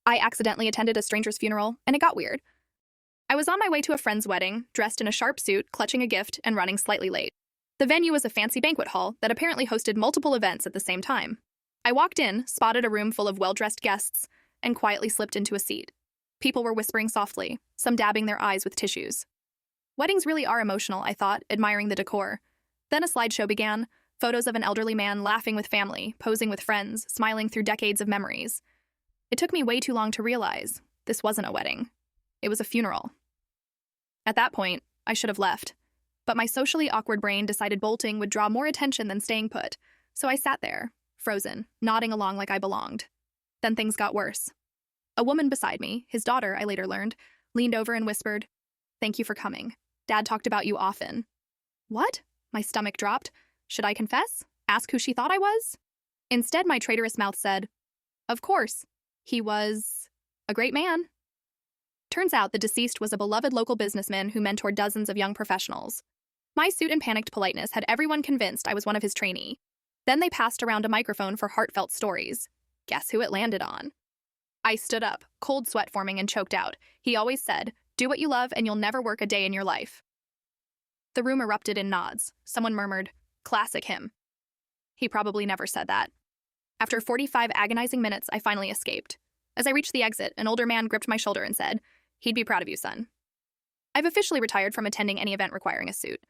I accidentally attended a stranger's funeral, and it got weird. I was on my way to a friend's wedding, dressed in a sharp suit, clutching a gift, and running slightly late. The venue was a fancy banquet hall that apparently hosted multiple events at the same time. I walked in, spotted a room full of well-dressed guests, and quietly slipped into a seat. People were whispering softly, some dabbing their eyes with tissues. Weddings really are emotional, I thought, admiring the decor. Then a slideshow began, photos of an elderly man laughing with family, posing with friends, smiling through decades of memories. It took me way too long to realize this wasn't a wedding. It was a funeral. At that point, I should have left. But my socially awkward brain decided bolting would draw more attention than staying put, so I sat there, frozen, nodding along like I belonged. Then things got worse. A woman beside me, his daughter, I later learned, leaned over and whispered, "Thank you for coming. Dad talked about you often." What? My stomach dropped. Should I confess? Ask who she thought I was? Instead, my traitorous mouth said, "Of course. He was a great man." Turns out the deceased was a beloved local businessman who mentored dozens of young professionals. My suit and panicked politeness had everyone convinced I was one of his trainees. Then they passed around a microphone for heartfelt stories. Guess who it landed on? I stood up, cold sweat forming, and choked out. He always said, "Do what you love and you'll never work a day in your life." The room erupted in nods. Someone murmured, "Classic him." He probably never said that. After 45 agonizing minutes, I finally escaped. As I reached the exit, an older man gripped my shoulder and said, "He'd be proud of you, son." I've officially retired from attending any event requiring a suit.